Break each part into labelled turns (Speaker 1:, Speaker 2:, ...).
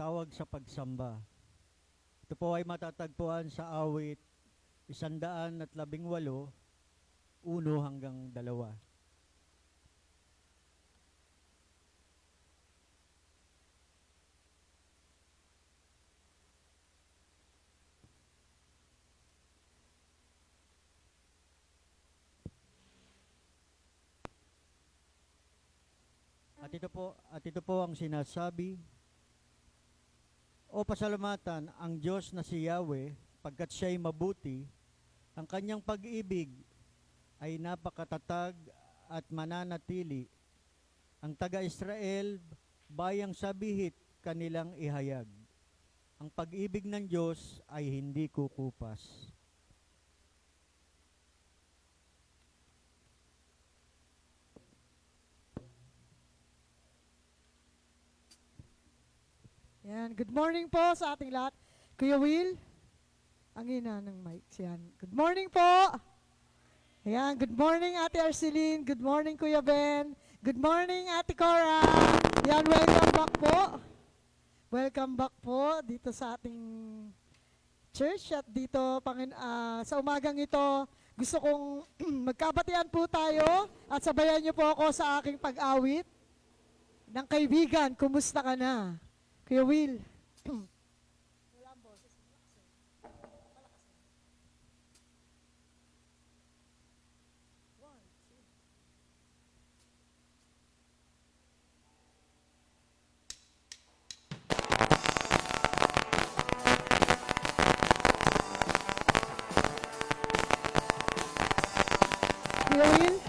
Speaker 1: tawag sa pagsamba. Ito po ay matatagpuan sa awit 118, 1 hanggang 2. At ito po ang sinasabi, O pasalamatan ang Diyos na si Yahweh, pagkat siya'y mabuti, ang kanyang pag-ibig ay napakatatag at mananatili. Ang taga-Israel, bayang sabihit kanilang ihayag. Ang pag-ibig ng Diyos ay hindi kukupas.
Speaker 2: Yan. Good morning po sa ating lahat. Kuya Will, ang ina ng mic. Yan. Good morning po. Yan. Good morning, Ate Arceline. Good morning, Kuya Ben. Good morning, Ate Cora. Yan. Welcome back po. Welcome back po dito sa ating church at dito sa umagang ito. Gusto kong magkabatian po tayo at sabayan niyo po ako sa aking pag-awit ng kaibigan. Kumusta ka na? Kuya Will. Kuya Will.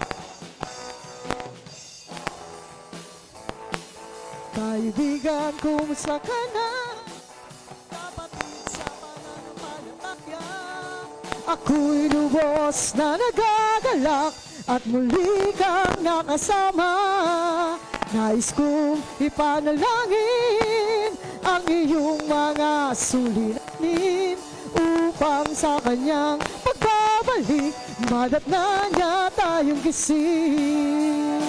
Speaker 2: Kaibigan, kumusta ka na? Kapatid sa pananampalataya, ako'y lubos na nagagalak at muli kang nakasama. Nais kong ipanalangin ang iyong mga suliranin upang sa kanyang pagbabalik madatnan niya tayong gising.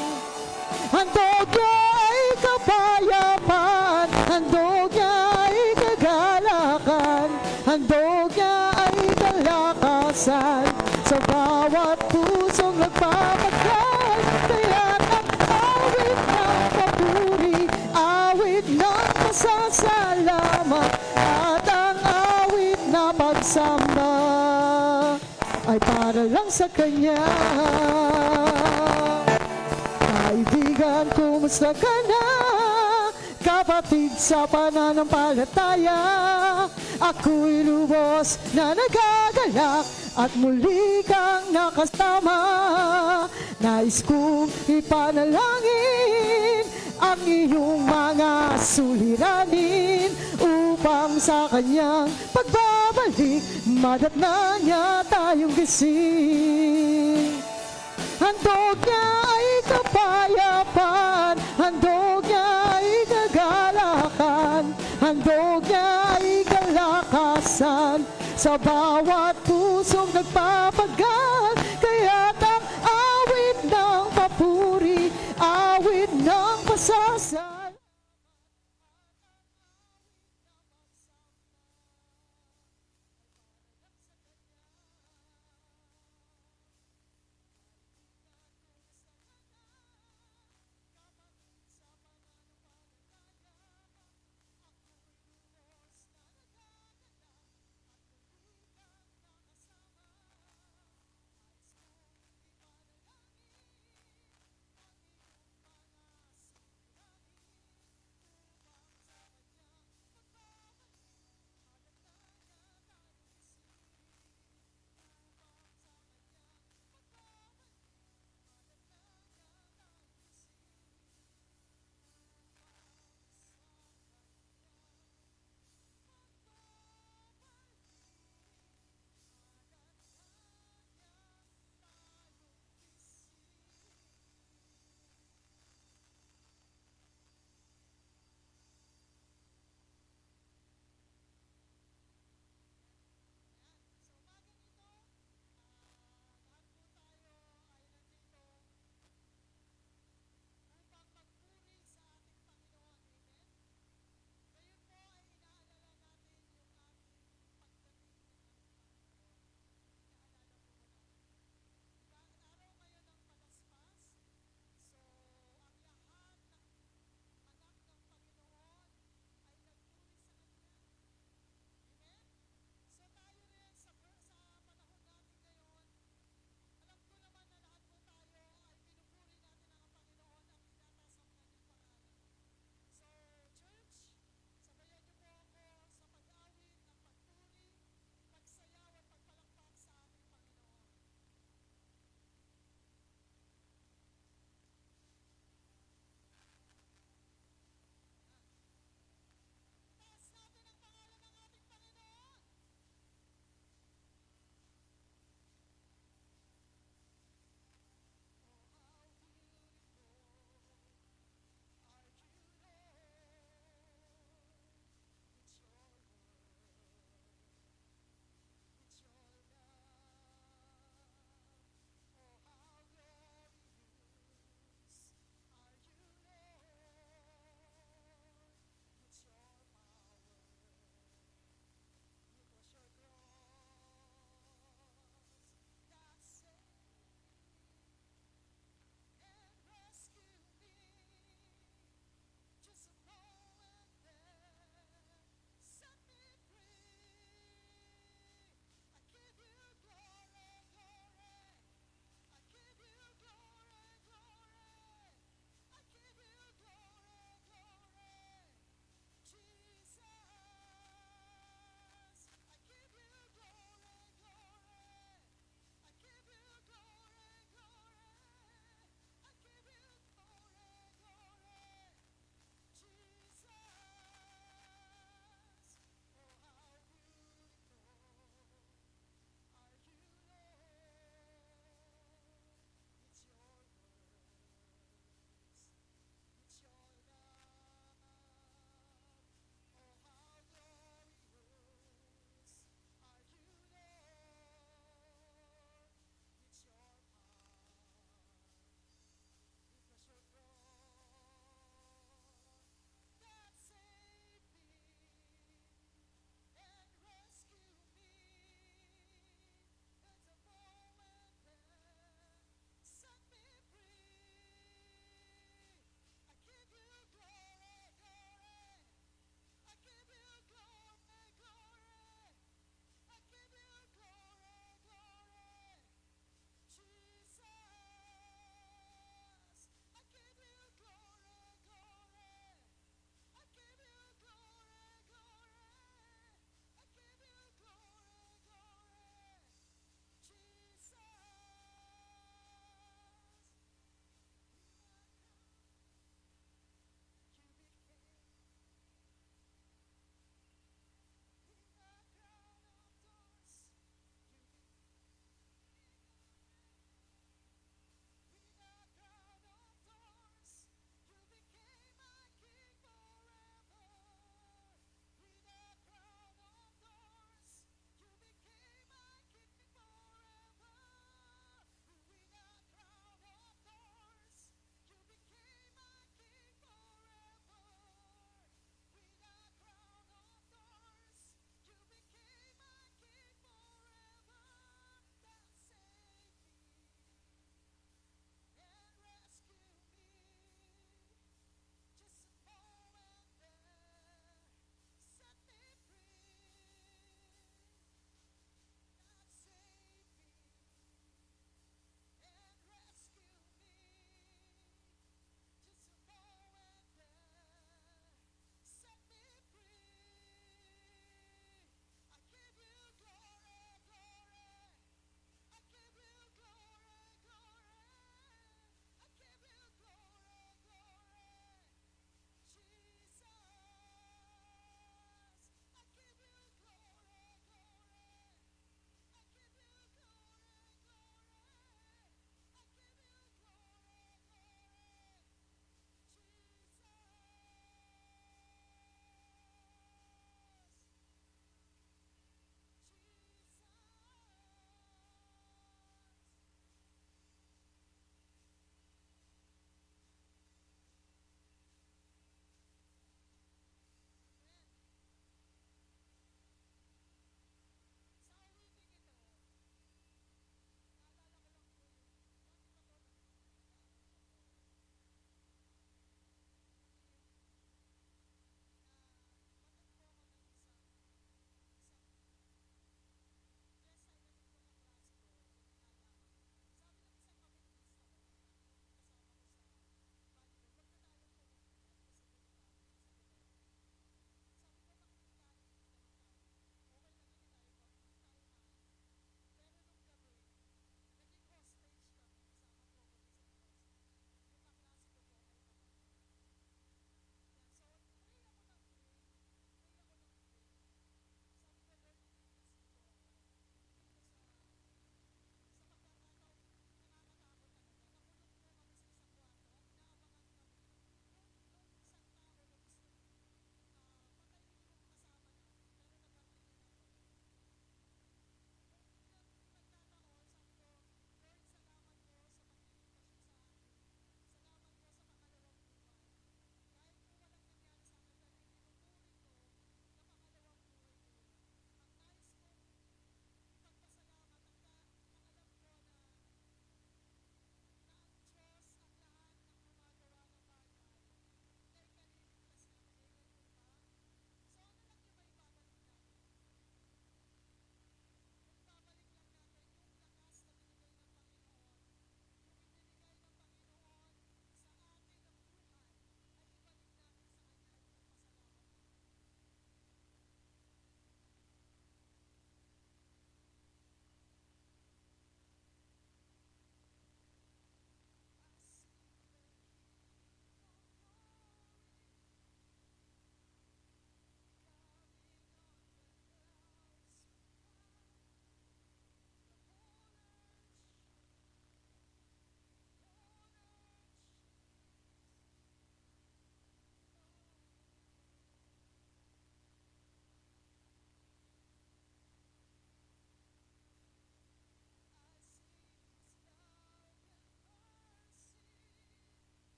Speaker 2: Handog niya ay kapayapaan, handog niya ay kagalakan, handog niya ay kalakasan sa bawat pusong nagpapagkas. Kaya't ang awit ng papuri, awit ng pasasalamat, at ang awit na pagsamba ay para lang sa Kanya. Kaibigan, kumusta ka na? Kapatid sa pananampalataya, ako'y lubos na nagagalak at muli kang nakasama. Nais kong ipanalangin ang iyong mga suliranin upang sa kanyang pagbabalik madatnan niya tayong gising. Handog niya ay kapayapaan, handog niya ay kagalakan, handog niya ay kalakasan sa bawat pusong nagpapagal. Kaya't ang awit ng papuri, awit ng pasasalamat.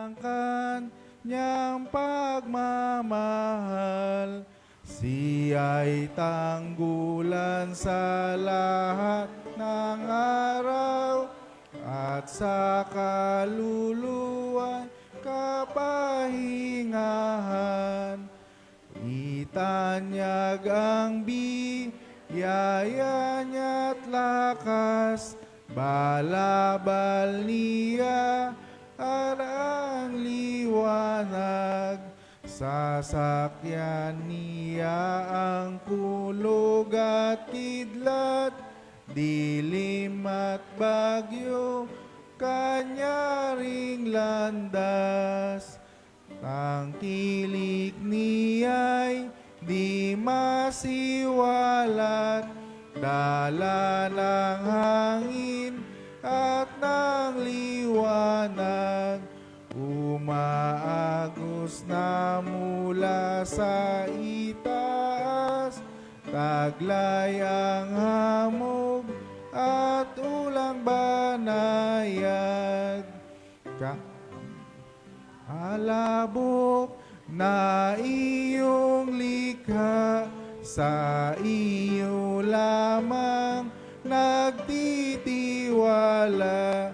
Speaker 3: ng kanyang pagmamahal. Siya'y tanggulan sa lahat ng araw at sa kaluluwan kapahingahan. Itanyag ang biyaya niya't lakas, balabal niya ang liwanag. Sasakyan niya ang kulog at kidlat, dilim at bagyo, kanya ring landas. Tangkilik niya'y di masiwalat, dala ng hangin at ng liwanag. Umaagos na mula sa itaas, taglay ang hamog at ulang banayad. Alabok na iyong likha, sa iyo lamang nagtitiwala.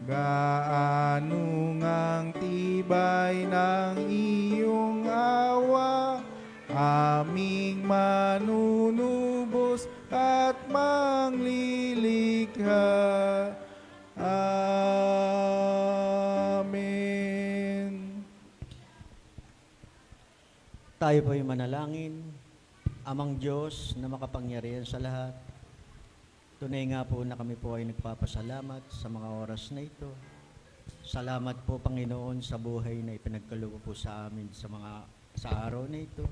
Speaker 3: Gaano ngang tibay ng iyong awa, aming manunubos at manglilikha. Amen.
Speaker 1: Tayo po'y manalangin. Amang Diyos na makapangyarihan sa lahat, tunay nga po na kami po ay nagpapasalamat sa mga oras na ito. Salamat po, Panginoon, sa buhay na ipinagkaloob po sa amin sa araw na ito.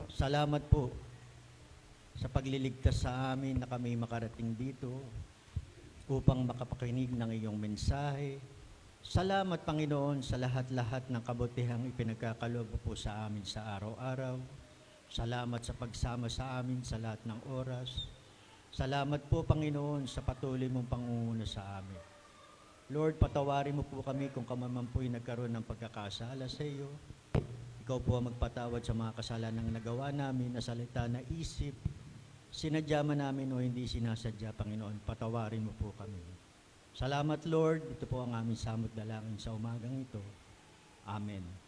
Speaker 1: Salamat po sa pagliligtas sa amin na kami makarating dito upang makapakinig ng iyong mensahe. Salamat, Panginoon, sa lahat-lahat ng kabutihang ipinagkakaloob po sa amin sa araw-araw. Salamat sa pagsama sa amin sa lahat ng oras. Salamat po, Panginoon, sa patuloy mong pangunguna sa amin. Lord, patawarin mo po kami kung kamaman po'y nagkaroon ng pagkakasala sa iyo. Ikaw po ang magpatawad sa mga kasalanang nagawa namin na salita na isip, sinadya man namin o hindi sinasadya, Panginoon. Patawarin mo po kami. Salamat, Lord. Ito po ang aming samot dalangin sa umagang ito. Amen.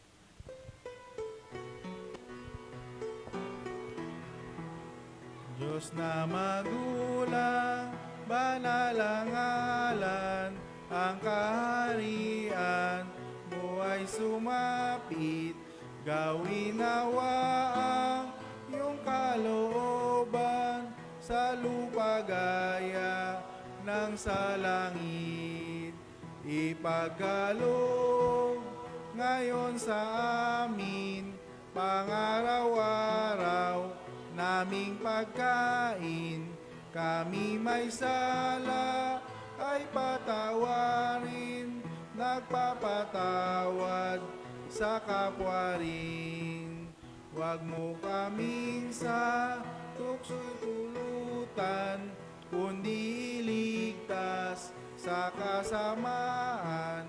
Speaker 3: Diyos na magulang, banal ang ngalan, ang kaharian mo ay sumapit. Gawin nawa ang iyong kalooban sa lupa gaya ng sa langit. Ipagkaloob ngayon sa amin, pangaraw-araw naming pagkain. Kami may sala ay patawarin, nagpapatawad sa kapwa rin. Huwag mo kaming sa tukso'y tulutan, kundi iligtas sa kasamaan.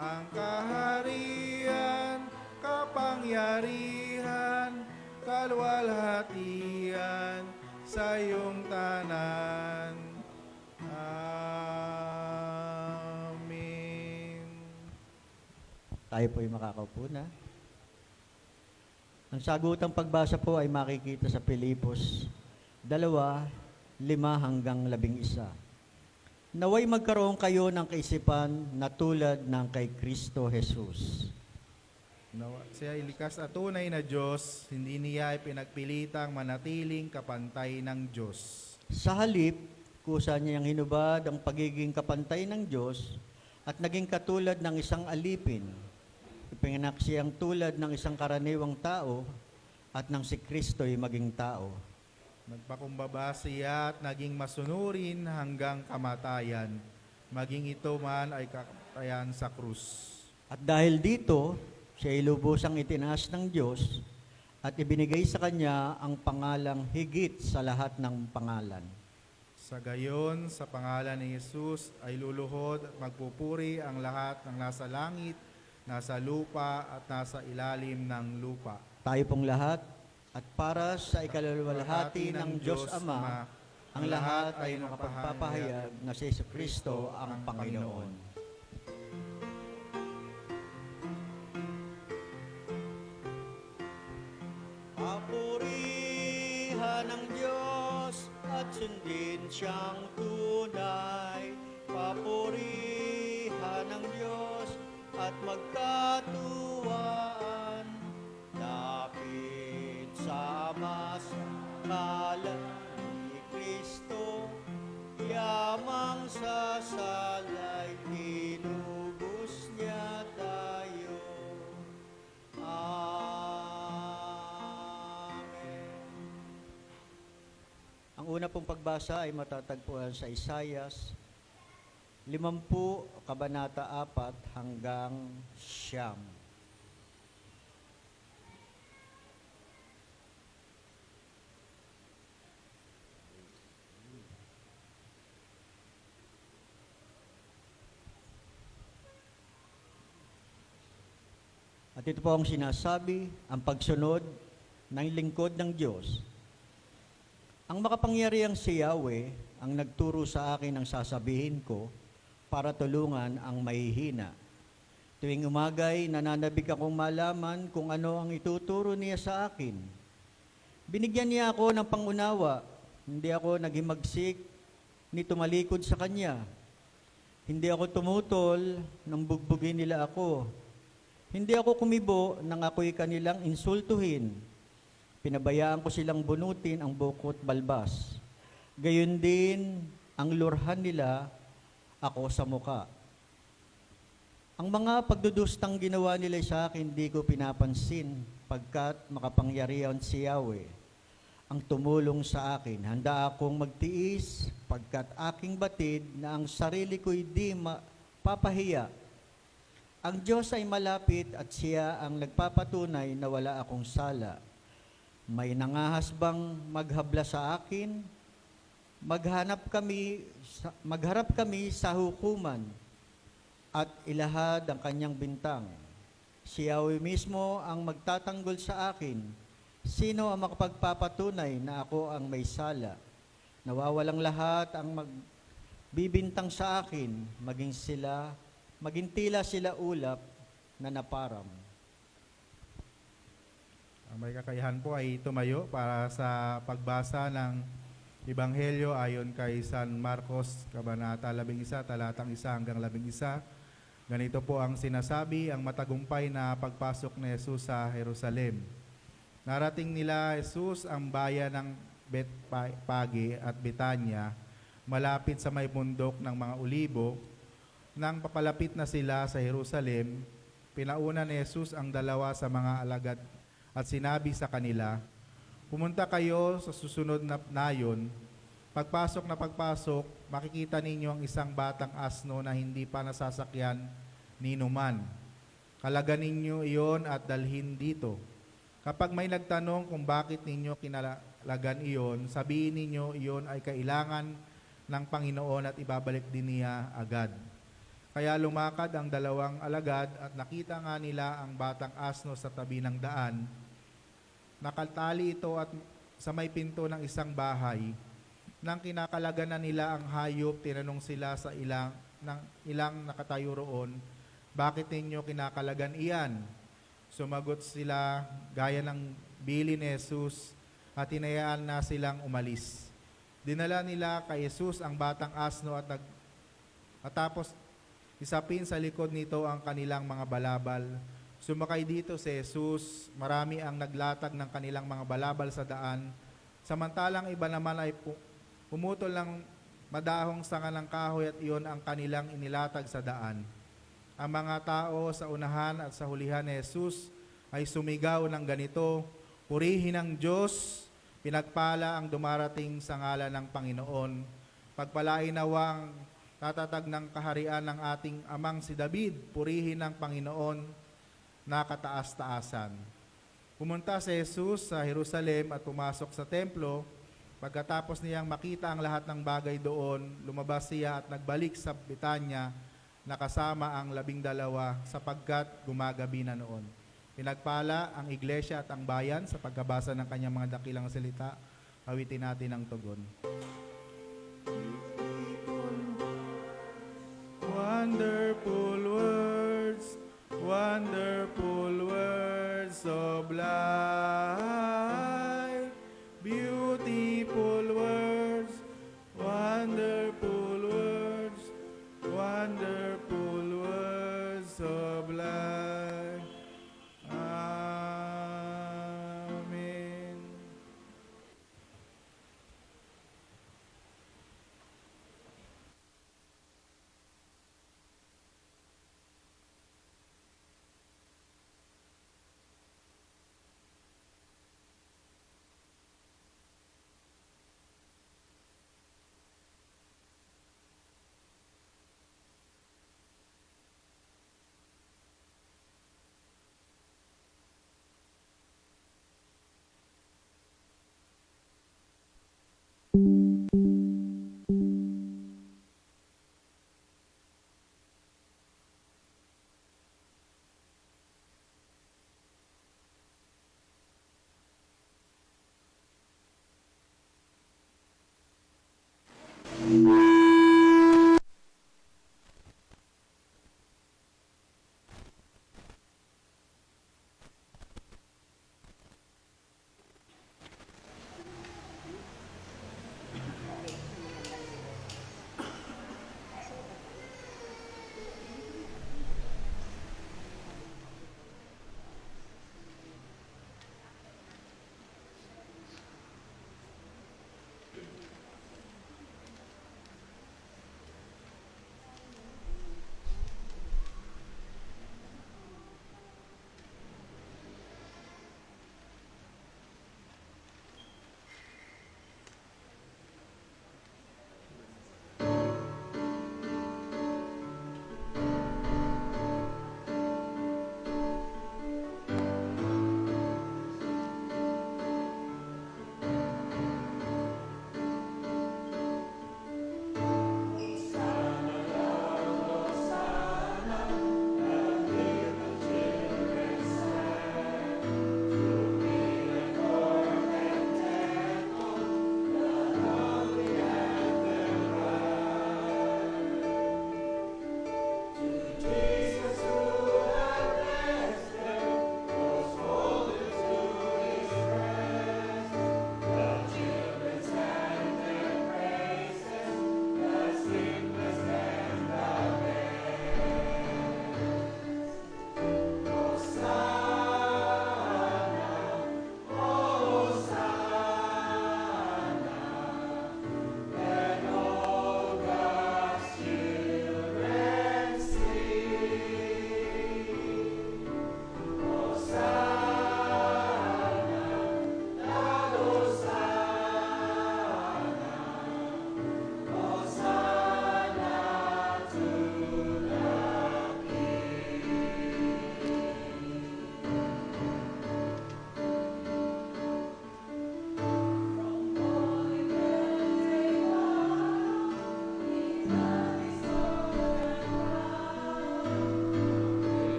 Speaker 3: Ang kaharian, kapangyarihan, kalwalhatian sa iyong tanan. Amen.
Speaker 1: Tayo po'y makakaupo na. Ang sagutang pagbasa po ay makikita sa Pilipos 2:5-11. Naway magkaroon kayo ng kaisipan na tulad ng kay Kristo Jesus.
Speaker 3: Siya ay likas at tunay na Diyos, hindi niya ipinagpilitang manatiling kapantay ng Diyos.
Speaker 1: Sa halip, kusa niyang hinubad ang pagiging kapantay ng Diyos at naging katulad ng isang alipin. Ipinganak siyang tulad ng isang karaniwang tao at nang si Kristo'y maging tao.
Speaker 3: Nagpakumbaba siya at naging masunurin hanggang kamatayan, maging ito man ay kamatayan sa krus.
Speaker 1: At dahil dito, siya ay lubusang itinaas ng Diyos at ibinigay sa Kanya ang pangalang higit sa lahat ng pangalan.
Speaker 3: Sa gayon, sa pangalan ni Jesus ay luluhod at magpupuri ang lahat ng nasa langit, nasa lupa at nasa ilalim ng lupa.
Speaker 1: Tayo pong lahat at para sa ikaluluwalhati ng Diyos Ama, ang lahat ay makapagpapahayag na si Jesucristo ang Panginoon. Papurihan ng Diyos at sundin siyang tunay. Papurihan ng Diyos at magkatuwaan. Lapit sa mas kalan ni Kristo, yamang sa salay, tinubos niya tayo. Amen. Ang una pong pagbasa ay matatagpuan sa Isayas 50, Kabanata 4 hanggang 9. At ito po ang sinasabi, ang pagsunod ng lingkod ng Diyos. Ang makapangyarihang si Yahweh ang nagturo sa akin ang sasabihin ko para tulungan ang mahihina. Tuwing umagay, nananabik akong malaman kung ano ang ituturo niya sa akin. Binigyan niya ako ng pangunawa, hindi ako naghimagsik ni tumalikod sa Kanya. Hindi ako tumutol nang bugbugin nila ako. Hindi ako kumibo nang ako'y kanilang insultuhin. Pinabayaan ko silang bunutin ang bukot balbas. Gayon din ang lurhan nila ako sa muka. Ang mga pagdudustang ginawa nila sa akin, di ko pinapansin, pagkat makapangyarihan si Yahweh ang tumulong sa akin. Handa akong magtiis, pagkat aking batid na ang sarili ko'y di mapapahiya. Ang Diyos ay malapit at siya ang nagpapatunay na wala akong sala. May nangahas bang maghabla sa akin? Magharap kami sa hukuman at ilahad ang kanyang bintang. Si Yahweh mismo ang magtatanggol sa akin. Sino ang makapagpapatunay na ako ang may sala? Nawawalang lahat ang magbibintang sa akin, maging tila sila ulap na naparam.
Speaker 3: Ang may kakayahan po ay tumayo para sa pagbasa ng Ebanghelyo ayon kay San Marcos, Kabanata 11, talatang 1 hanggang 11. Ganito po ang sinasabi, ang matagumpay na pagpasok ni Jesus sa Jerusalem. Narating nila Jesus ang bayan ng Betpage at Betanya, malapit sa may bundok ng mga Olibo. Nang papalapit na sila sa Jerusalem, pinauna ni Jesus ang dalawa sa mga alagad at sinabi sa kanila, pumunta kayo sa susunod na nayon. Pagpasok na pagpasok, makikita ninyo ang isang batang asno na hindi pa nasasakyan ni numan. Kalagan ninyo iyon at dalhin dito. Kapag may nagtanong kung bakit ninyo kinalagan iyon, sabihin ninyo iyon ay kailangan ng Panginoon at ibabalik din niya agad. Kaya lumakad ang dalawang alagad at nakita nga nila ang batang asno sa tabi ng daan. Nakatali ito at sa may pinto ng isang bahay. Nang kinakalagan na nila ang hayop, tinanong sila sa ilang nakatayo roon, bakit ninyo kinakalagan iyan? Sumagot sila gaya ng bili ni Jesus at hinayaan na silang umalis. Dinala nila kay Jesus ang batang asno at tapos isapin sa likod nito ang kanilang mga balabal. Sumakay dito si Jesus, marami ang naglatag ng kanilang mga balabal sa daan, samantalang iba naman ay pumutol ng madahong sanga ng kahoy at iyon ang kanilang inilatag sa daan. Ang mga tao sa unahan at sa hulihan ni Jesus ay sumigaw ng ganito, purihin ang Diyos, pinagpala ang dumarating sa ngalan ng Panginoon. Pagpalain nawang tatatag ng kaharian ng ating amang si David, purihin ang Panginoon na kataas-taasan. Pumunta si Jesus sa Jerusalem at pumasok sa templo. Pagkatapos niyang makita ang lahat ng bagay doon, lumabas siya at nagbalik sa Betanya nakasama ang 12 sapagkat gumagabi na noon. Pinagpala ang iglesia at ang bayan sa pagkabasa ng kanyang mga dakilang salita. Awitin natin ang tugon. Wonderful words of life, beautiful words, wonderful words of life. Amen.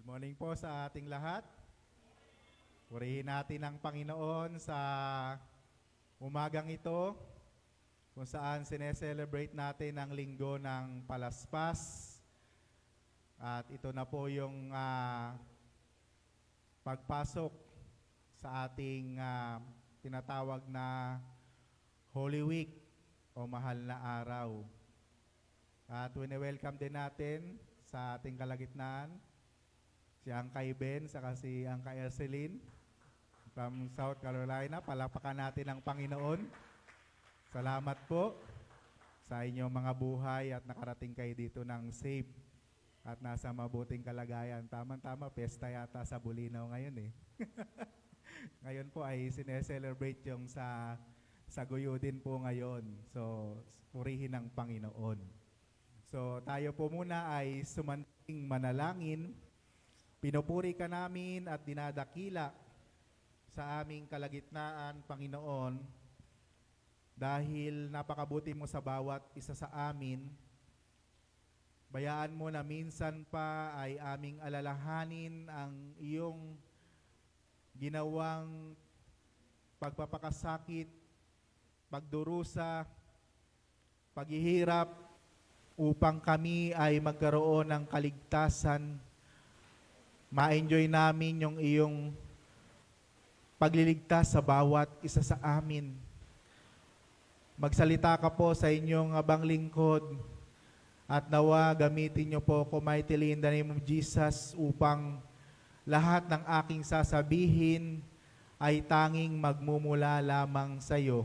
Speaker 3: Morning po sa ating lahat. Purihin natin ang Panginoon sa umagang ito kung saan sineselebrate natin ang linggo ng Palaspas. At ito na po yung pagpasok sa ating tinatawag na Holy Week o Mahal na Araw. At wini-welcome din natin sa ating kalagitnaan si Angkay Ben, saka si Angkay Erceline from South Carolina. Palakpakan natin ang Panginoon. Salamat po sa inyong mga buhay at nakarating kayo dito ng safe at nasa mabuting kalagayan. Tama-tama, pesta yata sa Bulinaw ngayon eh. Ngayon po ay sineselebrate yung sa Guyo din po ngayon. So, purihin ang Panginoon. So, tayo po muna ay sumanting manalangin. Pinupuri ka namin at dinadakila sa aming kalagitnaan, Panginoon, dahil napakabuti mo sa bawat isa sa amin. Bayaan mo na minsan pa ay aming alalahanin ang iyong ginawang pagpapakasakit, pagdurusa, paghihirap upang kami ay magkaroon ng kaligtasan. Ma-enjoy namin yung iyong pagliligtas sa bawat isa sa amin. Magsalita ka po sa inyong abang lingkod at nawa gamitin niyo po ko mightily in the name of Jesus upang lahat ng aking sasabihin ay tanging magmumula lamang sa iyo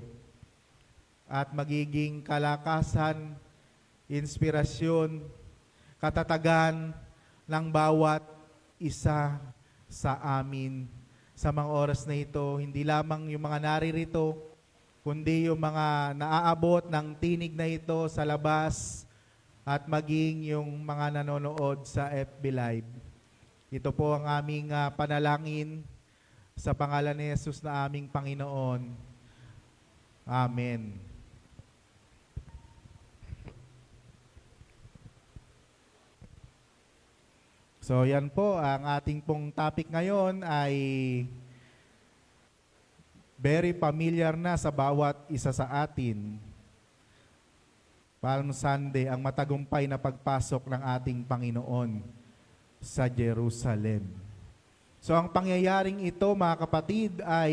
Speaker 3: at magiging kalakasan, inspirasyon, katatagan ng bawat isa sa amin sa mga oras na ito. Hindi lamang yung mga naririto, kundi yung mga naaabot ng tinig na ito sa labas at maging yung mga nanonood sa FB Live. Ito po ang aming panalangin sa pangalan ni Jesus na aming Panginoon. Amen. So yan po, ang ating pong topic ngayon ay very familiar na sa bawat isa sa atin. Palm Sunday, ang matagumpay na pagpasok ng ating Panginoon sa Jerusalem. So ang pangyayaring ito, mga kapatid, ay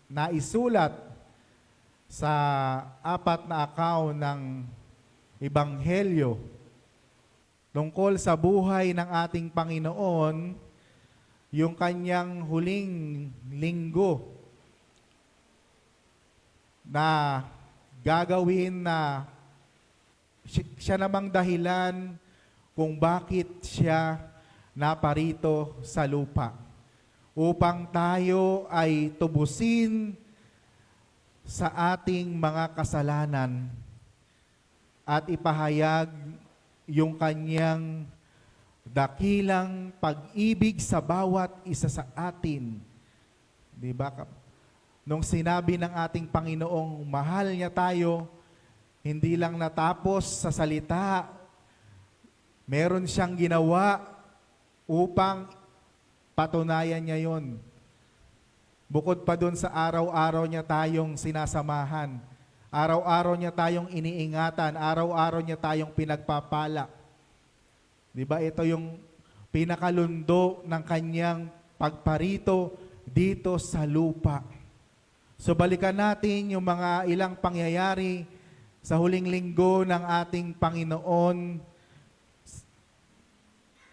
Speaker 3: naisulat sa 4 na account ng Ebanghelyo tungkol sa buhay ng ating Panginoon, yung kanyang huling linggo na gagawin na siya namang dahilan kung bakit siya naparito sa lupa. Upang tayo ay tubusin sa ating mga kasalanan at ipahayag yung kanyang dakilang pag-ibig sa bawat isa sa atin. Di ba? Nung sinabi ng ating Panginoong mahal niya tayo, hindi lang natapos sa salita, meron siyang ginawa upang patunayan niya yon. Bukod pa dun sa araw-araw niya tayong sinasamahan, araw-araw niya tayong iniingatan, araw-araw niya tayong pinagpapala. Di ba ito yung pinakalundo ng kanyang pagparito dito sa lupa. So balikan natin yung mga ilang pangyayari sa huling linggo ng ating Panginoon.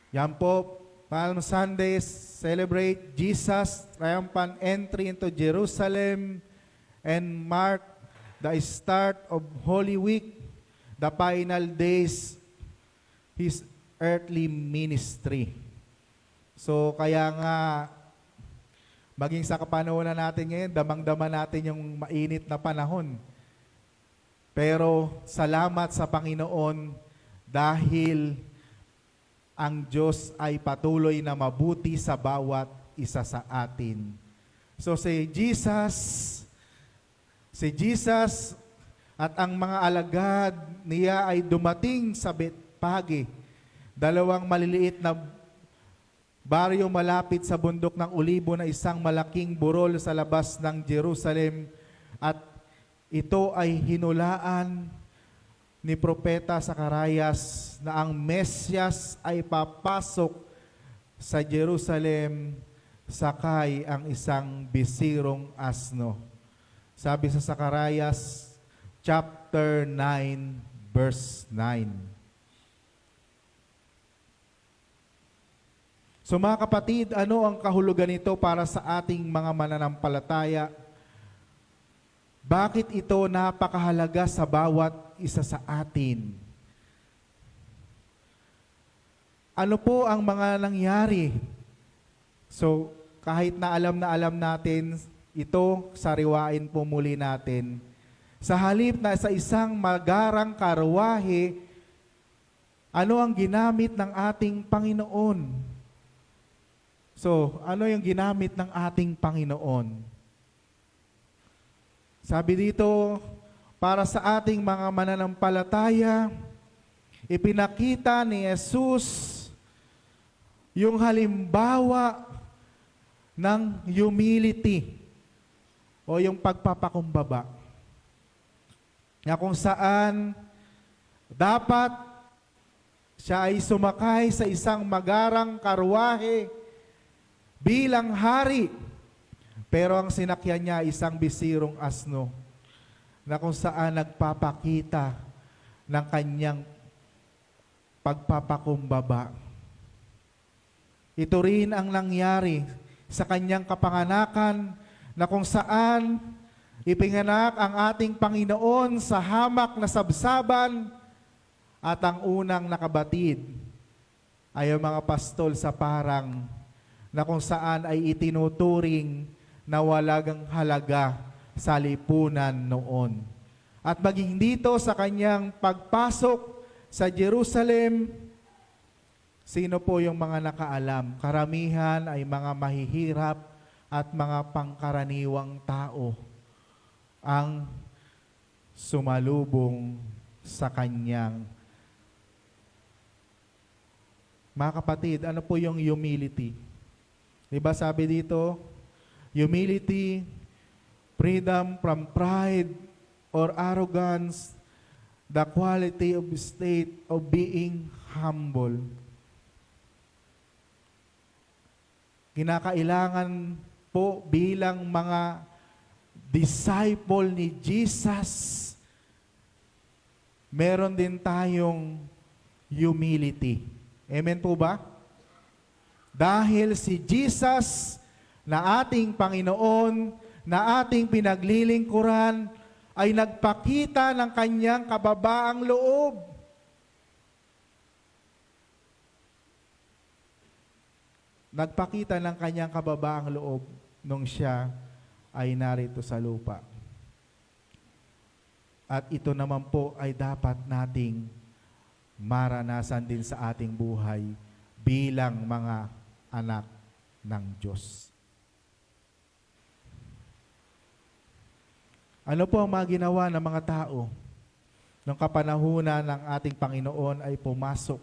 Speaker 3: Yan po, Palm Sunday, celebrate Jesus' triumphant entry into Jerusalem and mark the start of Holy Week, the final days, His earthly ministry. So kaya nga, maging sa kapanahonan natin ngayon, damang-dama natin yung mainit na panahon. Pero salamat sa Panginoon dahil ang Diyos ay patuloy na mabuti sa bawat isa sa atin. So si Jesus at ang mga alagad niya ay dumating sa Betpage, dalawang maliliit na baryo malapit sa bundok ng Olibo na isang malaking burol sa labas ng Jerusalem, at ito ay hinulaan ni Propeta Zacarias na ang Mesyas ay papasok sa Jerusalem sakay ang isang bisirong asno. Sabi sa Zacarias chapter 9 verse 9. So mga kapatid, ano ang kahulugan nito para sa ating mga mananampalataya? Bakit ito napakahalaga sa bawat isa sa atin? Ano po ang mga nangyari? So, kahit na alam natin ito, sariwain po muli natin. Sa halip na sa isang magarang karwahe, ano ang ginamit ng ating Panginoon? So, ano yung ginamit ng ating Panginoon? Sabi dito, para sa ating mga mananampalataya, ipinakita ni Jesus yung halimbawa ng humility o yung pagpapakumbaba, na kung saan dapat siya ay sumakay sa isang magarang karwahe bilang hari, pero ang sinakyan niya isang bisirong asno, na kung saan nagpapakita ng kanyang pagpapakumbaba. Ito rin ang nangyari sa kanyang kapanganakan, na kung saan ipinganak ang ating Panginoon sa hamak na sabsaban, at ang unang nakabatid ay ang mga pastol sa parang, na kung saan ay itinuturing na walagang halaga sa lipunan noon. At maging dito sa kanyang pagpasok sa Jerusalem, sino po yung mga nakaalam? Karamihan ay mga mahihirap at mga pangkaraniwang tao ang sumalubong sa kanyang. Mga kapatid, ano po yung humility? Diba sabi dito, humility, freedom from pride or arrogance, the quality of state of being humble. Kinakailangan po bilang mga disciple ni Jesus, meron din tayong humility. Amen po ba? Dahil si Jesus na ating Panginoon, na ating pinaglilingkuran, ay nagpakita ng kanyang kababaang loob. Nagpakita ng kanyang kababaang loob nung siya ay narito sa lupa. At ito naman po ay dapat nating maranasan din sa ating buhay bilang mga anak ng Diyos. Ano po ang mga ginawa ng mga tao nung kapanahunan ng ating Panginoon ay pumasok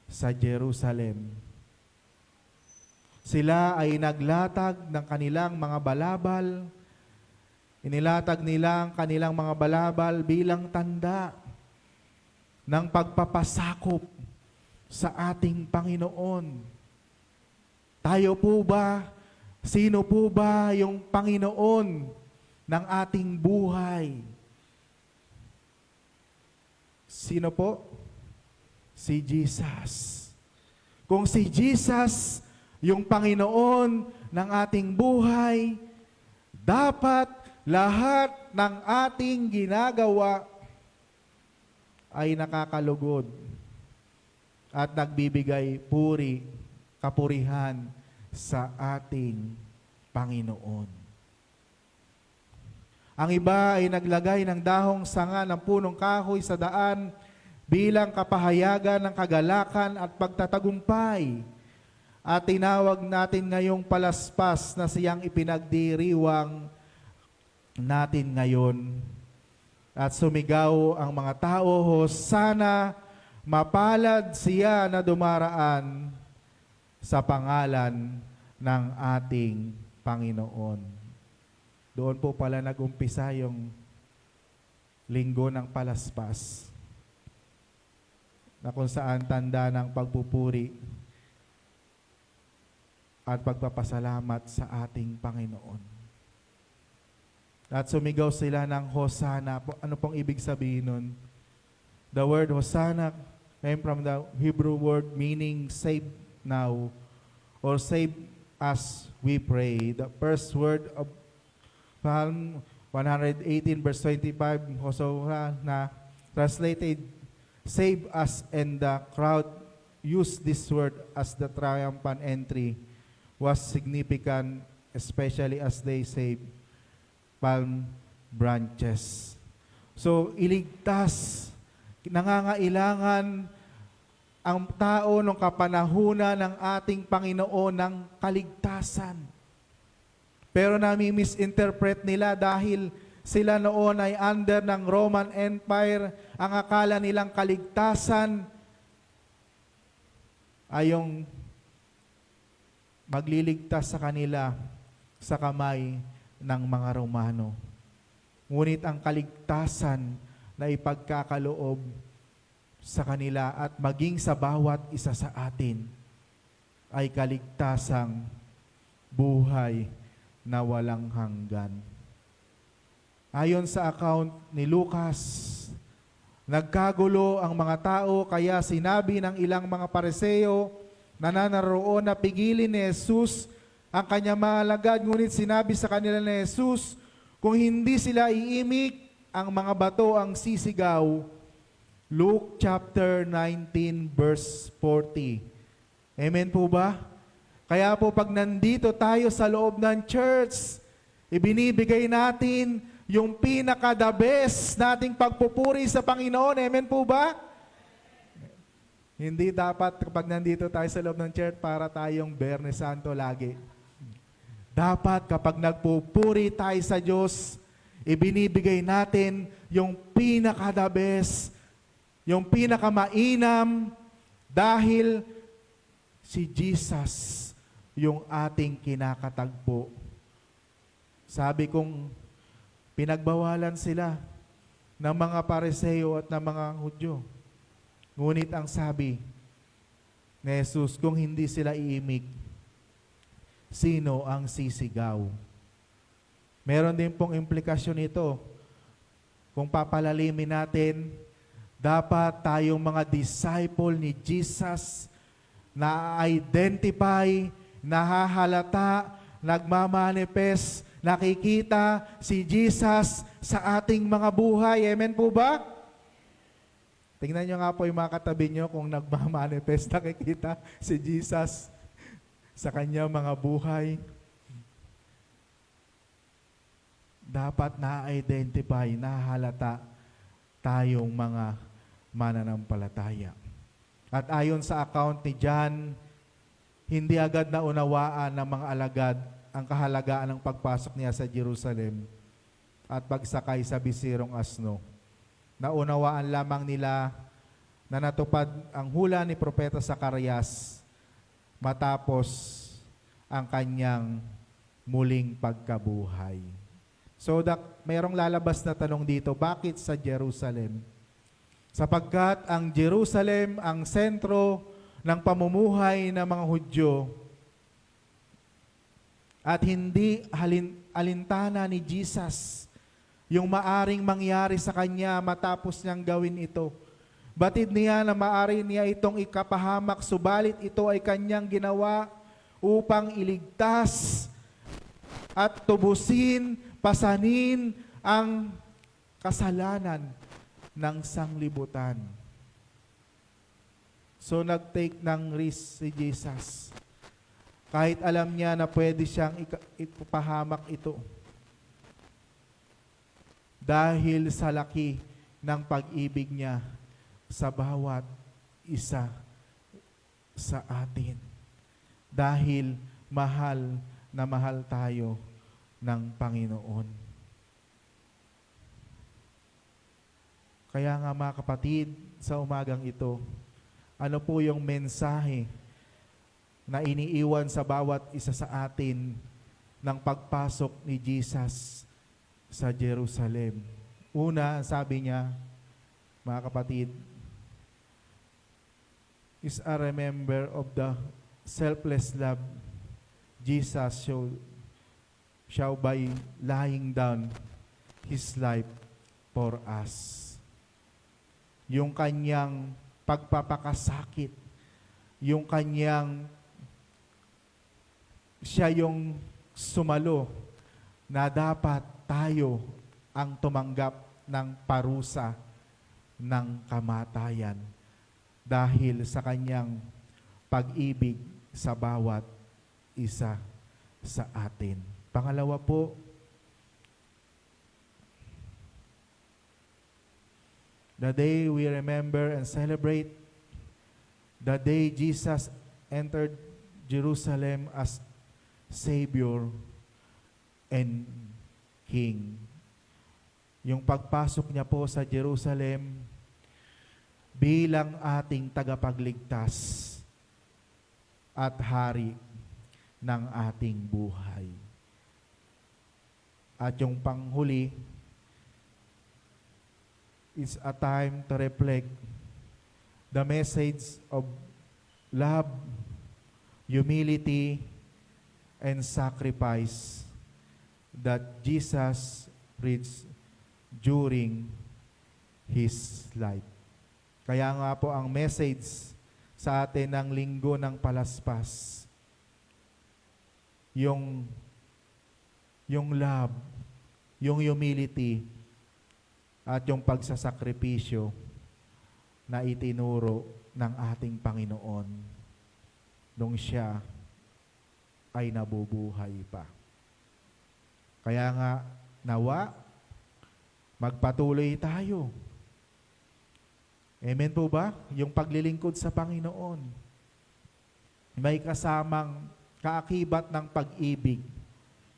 Speaker 3: sa Jerusalem? Sila ay naglatag ng kanilang mga balabal. Inilatag nila ang kanilang mga balabal bilang tanda ng pagpapasakop sa ating Panginoon. Tayo po ba, sino po ba yung Panginoon ng ating buhay? Sino po? Si Jesus. Kung si Jesus yung Panginoon ng ating buhay, dapat lahat ng ating ginagawa ay nakakalugod at nagbibigay puri, kapurihan sa ating Panginoon. Ang iba ay naglagay ng dahong sanga ng punong kahoy sa daan bilang kapahayagan ng kagalakan at pagtatagumpay. At tinawag natin ngayong palaspas na siyang ipinagdiriwang natin ngayon. At sumigaw ang mga tao, Hosana, mapalad siya na dumaraan sa pangalan ng ating Panginoon. Doon po pala nag-umpisa yung linggo ng palaspas, na kung saan tanda ng pagpupuri at pagpapasalamat sa ating Panginoon. At sumigaw sila ng Hosanna. Ano pong ibig sabihin nun? The word Hosanna came from the Hebrew word meaning save now or save as we pray. The first word of Psalm 118 verse 25 also na translated save us, and the crowd used this word as the triumphant entry was significant, especially as they save palm branches. So, iligtas, nangangailangan ang tao nung kapanahunan ng ating Panginoon ng kaligtasan. Pero nami-misinterpret nila dahil sila noon ay under ng Roman Empire, ang akala nilang kaligtasan ay yung magliligtas sa kanila sa kamay ng mga Romano. Ngunit ang kaligtasan na ipagkakaloob sa kanila at maging sa bawat isa sa atin ay kaligtasang buhay na walang hanggan. Ayon sa account ni Lucas, nagkagulo ang mga tao kaya sinabi ng ilang mga Pariseo na naroon na pigilin ni Jesus ang kanyang mga alagad, ngunit sinabi sa kanila ni Jesus, kung hindi sila iimik, ang mga bato ang sisigaw. Luke chapter 19 verse 40. Amen po ba? Kaya po pag nandito tayo sa loob ng church, ibinibigay natin yung pinaka-the best nating pagpupuri sa Panginoon. Amen po ba? Hindi dapat kapag nandito tayo sa loob ng church para tayong Biyernes Santo lagi. Dapat kapag nagpupuri tayo sa Diyos, ibinibigay natin yung pinaka-the best, yung pinaka-mainam, dahil si Jesus yung ating kinakatagpo. Sabi kong pinagbawalan sila ng mga Pariseo at ng mga Hudyo. Ngunit ang sabi ni Jesus, kung hindi sila iimig, sino ang sisigaw? Meron din pong implikasyon ito. Kung papalalimin natin, dapat tayong mga disciple ni Jesus na identify, nahahalata, nagmamanifest, nakikita si Jesus sa ating mga buhay. Amen po ba? Tingnan nyo nga po yung mga katabi nyo kung nagmamanifest, nakikita si Jesus sa kanyang mga buhay. Dapat na-identify, nahalata tayong mga mananampalataya. At ayon sa account ni John, hindi agad na unawaan ng mga alagad ang kahalagaan ng pagpasok niya sa Jerusalem at pagsakay sa bisirong asno. Naunawaan lamang nila na natupad ang hula ni Propeta Zacarias matapos ang kanyang muling pagkabuhay. So, mayroong lalabas na tanong dito, bakit sa Jerusalem? Sapagkat ang Jerusalem ang sentro ng pamumuhay ng mga Hudyo at hindi alintana ni Jesus yung maaring mangyari sa kanya matapos niyang gawin ito. Batid niya na maaari niya itong ikapahamak, subalit ito ay kanyang ginawa upang iligtas at tubusin, pasanin ang kasalanan ng sanglibutan. So nag-take ng risk si Jesus. Kahit alam niya na pwede siyang ipahamak ito. Dahil sa laki ng pag-ibig niya sa bawat isa sa atin. Dahil mahal na mahal tayo ng Panginoon. Kaya nga mga kapatid, sa umagang ito, ano po yung mensahe na iniiwan sa bawat isa sa atin ng pagpasok ni Jesus sa Jerusalem. Una, sabi niya, mga kapatid, is a remember of the selfless love Jesus showed by laying down His life for us. Yung kanyang pagpapakasakit, yung kanyang siya yung sumalo na dapat tayo ang tumanggap ng parusa ng kamatayan dahil sa kanyang pag-ibig sa bawat isa sa atin. Pangalawa po, the day we remember and celebrate the day Jesus entered Jerusalem as Savior and King. Yung pagpasok niya po sa Jerusalem bilang ating tagapagligtas at hari ng ating buhay. At yung panghuli, it's a time to reflect the message of love, humility, and sacrifice that Jesus preached during His life. Kaya nga po ang message sa atin ng linggo ng palaspas, yung love, yung humility, at yung pagsasakripisyo na itinuro ng ating Panginoon nung siya ay nabubuhay pa. Kaya nga, nawa, magpatuloy tayo. Amen po ba? Yung paglilingkod sa Panginoon. May kasamang kaakibat ng pag-ibig.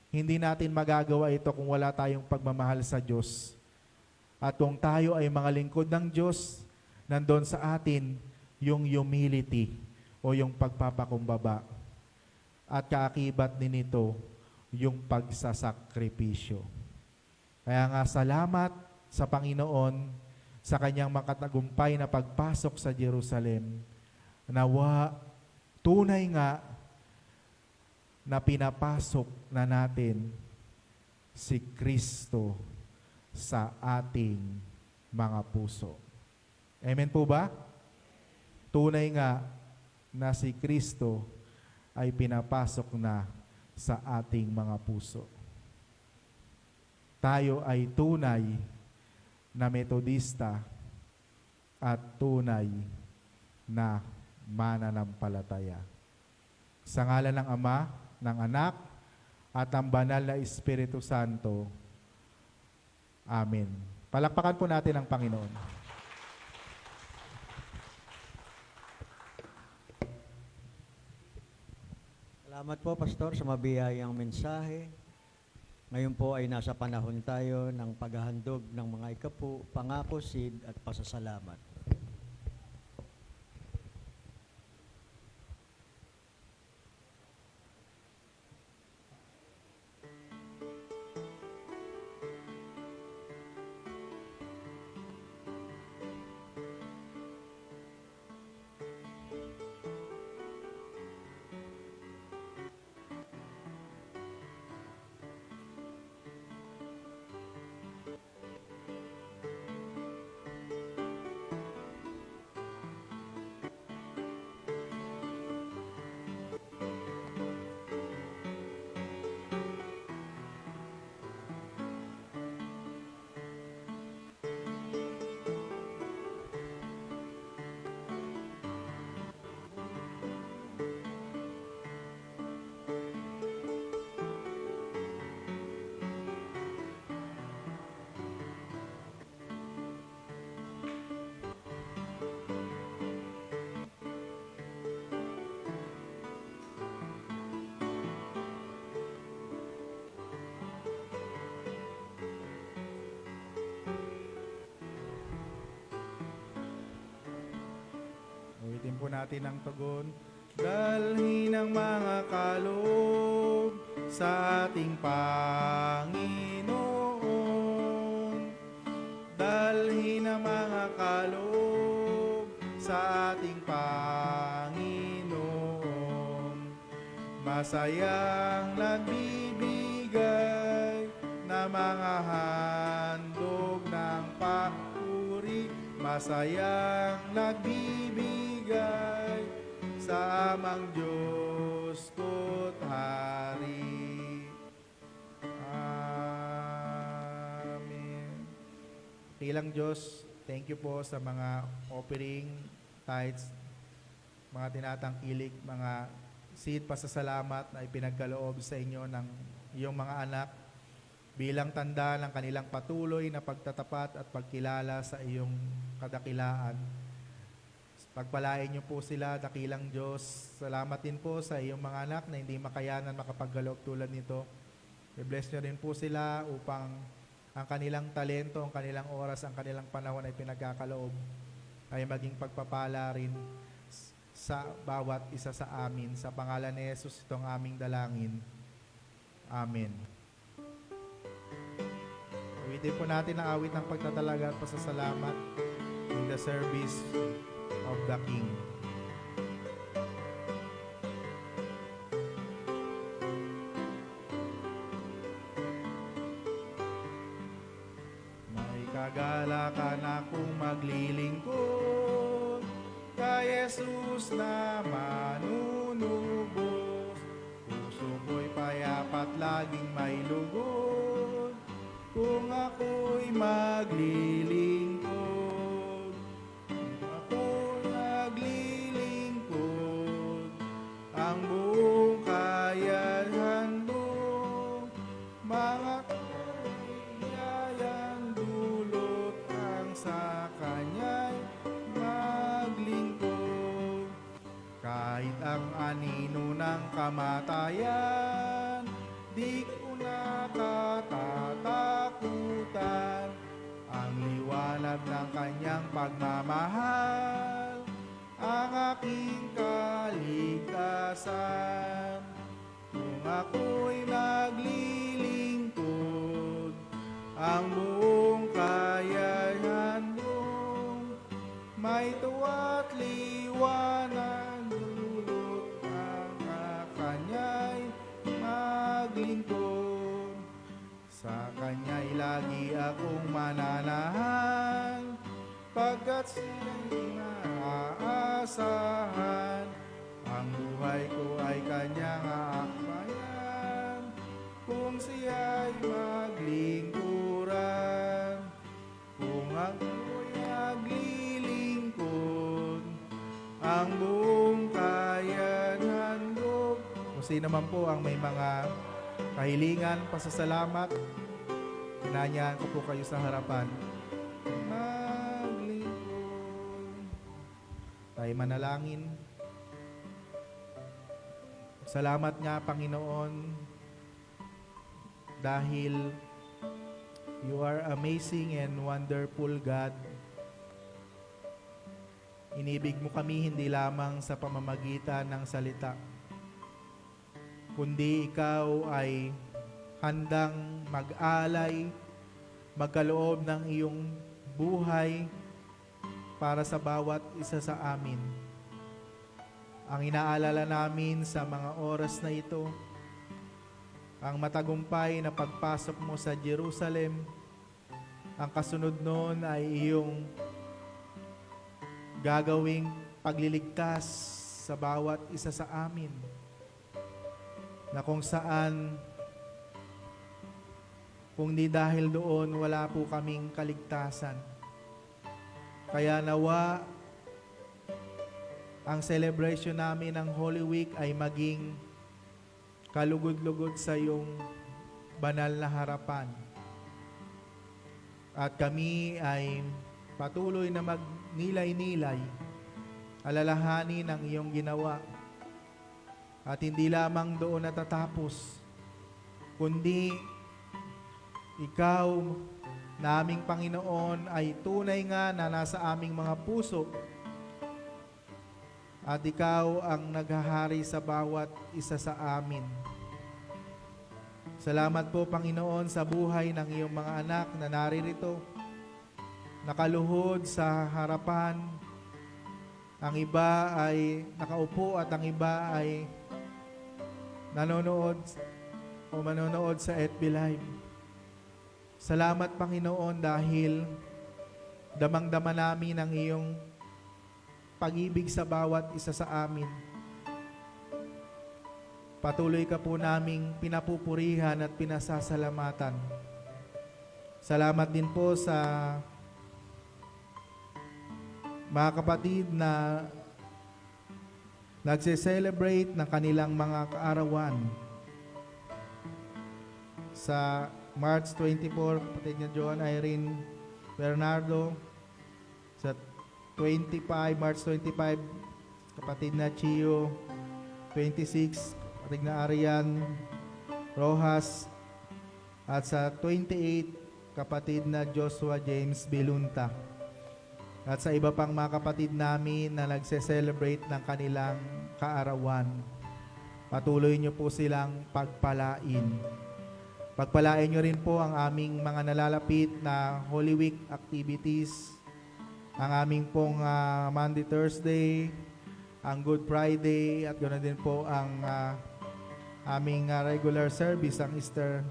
Speaker 3: Hindi natin magagawa ito kung wala tayong pagmamahal sa Diyos. At kung tayo ay mga lingkod ng Diyos, nandun sa atin yung humility o yung pagpapakumbaba. At kaakibat din ito yung pagsasakripisyo. Kaya nga salamat sa Panginoon sa kanyang makatagumpay na pagpasok sa Jerusalem. Nawa, tunay nga na pinapasok na natin si Kristo sa ating mga puso. Amen po ba? Tunay nga na si Kristo ay pinapasok na sa ating mga puso. Tayo ay tunay na Metodista at tunay na mananampalataya. Sa ngalan ng Ama, ng Anak, at ng Banal na Espiritu Santo. Amen. Palakpakan po natin ang Panginoon.
Speaker 1: Salamat po, Pastor, sa mabiyayang mensahe. Ngayon po ay nasa panahon tayo ng paghahandog ng mga ikapu, pangako, seed at pasasalamat.
Speaker 3: Ulitin po natin ang tugon. dalhin ang mga kaloob sa ating Panginoon. Dalhin ang mga kaloob sa ating Panginoon. Masayang nagbibigay na mga handog ng papuri. Masayang nagbibigay sa amang Diyos ko't Hari. Amen. Tilang Diyos, thank you po sa mga offering, tithes, mga tinatangkilik, mga seed pasasalamat na ipinagkaloob sa inyo ng iyong mga anak bilang tanda ng kanilang patuloy na pagtatapat at pagkilala sa iyong kadakilaan. Pagpalain niyo po sila, dakilang Diyos. Salamat din po sa iyong mga anak na hindi makayanan makapagkaloob tulad nito. I-bless niyo rin po sila upang ang kanilang talento, ang kanilang oras, ang kanilang panahon ay pinagkakaloob ay maging pagpapala rin sa bawat isa sa amin. Sa pangalan ni Jesus itong aming dalangin. Amen. Awitin po natin ang awit ng pagtatalaga at pasasalamat in the service of the King. May kagalakan akong maglilingkod kay Jesus na manunubos. Puso ko'y payapat laging may lugod kung ako'y maglilingkod. Kung ako'y maglilingkod, ang buong kayahan mo, mga kayang dulot ang sa Kanya'y maglingkod. Kahit ang anino ng kamatayan, di ko nakatatakutan. Ang liwanag ng Kanyang pagmamahal, ang aking kaligtasan. Kung ako'y naglilingkod, ang buong kayahan mo, may tuwa't liwanag dulot ang Kanya'y maglingkod. Sa Kanya'y lagi akong mananahan, pagkat siya'y naaasahan. Ang buhay ko ay Kanyang aakbayan, kung siya'y maglingkuran. Kung ako'y naglilingkod, ang buong kayahan mo. Kung sino man po ang may mga kahilingan, pasasalamat, hinanyaan ko po kayo sa harapan. Maglingkod. Tayo manalangin. Salamat nga, Panginoon, dahil you are amazing and wonderful God. Inibig mo kami hindi lamang sa pamamagitan ng salita, kundi ikaw ay handang mag-alay, magkaloob ng iyong buhay para sa bawat isa sa amin. Ang inaalala namin sa mga oras na ito, ang matagumpay na pagpasok mo sa Jerusalem. Ang kasunod noon ay iyong gagawing pagliligtas sa bawat isa sa amin, na kung saan, kung di dahil doon, wala po kaming kaligtasan. Kaya nawa, ang celebration namin ng Holy Week ay maging kalugod-lugod sa iyong banal na harapan. At kami ay patuloy na magnilay-nilay, alalahanin ang iyong ginawa. At hindi lamang doon natatapos, kundi ikaw, naming Panginoon, ay tunay nga na nasa aming mga puso. at ikaw ang naghahari sa bawat isa sa amin. Salamat po, Panginoon, sa buhay ng iyong mga anak na naririto, nakaluhod sa harapan. Ang iba ay nakaupo at ang iba ay nanonood o manonood sa FB Live. Salamat, Panginoon, dahil damang-dama namin ang iyong pag-ibig sa bawat isa sa amin. Patuloy ka po naming pinapupurihan at pinasasalamatan. Salamat din po sa mga kapatid na nagse-celebrate ng kanilang mga kaarawan. Sa March 24, kapatid niya Joan Irene Bernardo. Sa March 25, kapatid na Chio. 26, kapatid na Arian Rojas. At sa 28, kapatid na Joshua James Bilunta. At sa iba pang mga kapatid namin na nagse-celebrate ng kanilang kaarawan. Patuloy niyo po silang pagpalain. Pagpalain niyo rin po ang aming mga nalalapit na Holy Week activities, ang aming pong Monday, Thursday, ang Good Friday, at ganoon din po ang aming regular service, ang Easter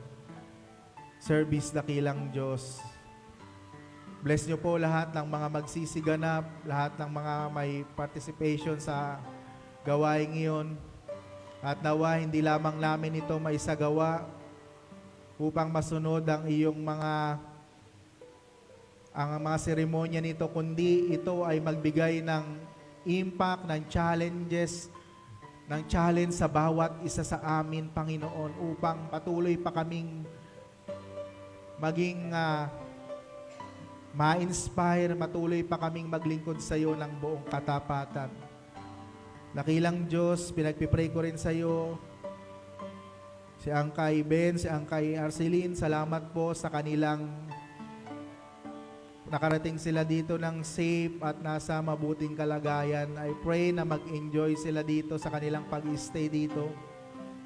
Speaker 3: service, Dakilang Diyos. Bless niyo po lahat ng mga magsisiganap, lahat ng mga may participation sa gawain iyon, at nawa hindi lamang namin ito maisagawa upang masunod ang iyong mga seremonya nito, kundi ito ay magbigay ng impact, ng challenge sa bawat isa sa amin, Panginoon, upang patuloy pa kaming maging ma-inspire, patuloy pa kaming maglingkod sa iyo ng buong katapatan. Dakilang Diyos, pinagpipray ko rin sa iyo si Angkay Ben, si Angkay Arceline, salamat po sa kanilang nakarating sila dito ng safe at nasa mabuting kalagayan. I pray na mag-enjoy sila dito sa kanilang pag-stay dito.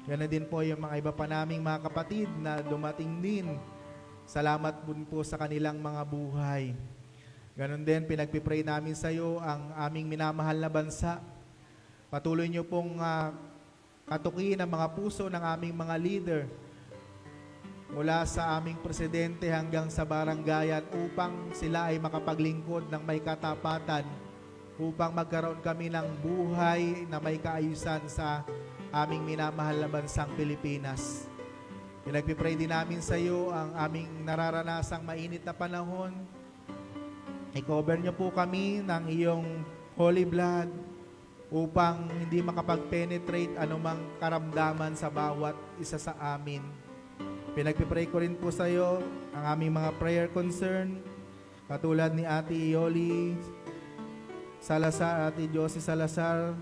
Speaker 3: Ganoon din po yung mga iba pa naming mga kapatid na dumating din. Salamat po sa kanilang mga buhay. Ganoon din, pinagpipray namin sa iyo ang aming minamahal na bansa. Patuloy niyo pong katukin ang mga puso ng aming mga leader mula sa aming presidente hanggang sa barangayan upang sila ay makapaglingkod ng may katapatan, upang magkaroon kami ng buhay na may kaayusan sa aming minamahal na bansang Pilipinas. Pinagpipray din namin sa iyo ang aming nararanasang mainit na panahon. I-cover niyo po kami ng iyong holy blood upang hindi makapag-penetrate anumang karamdaman sa bawat isa sa amin. Pinagpipray ko rin po sa iyo ang aming mga prayer concern, katulad ni Ate Yoli Salazar, Ate Josie Salazar,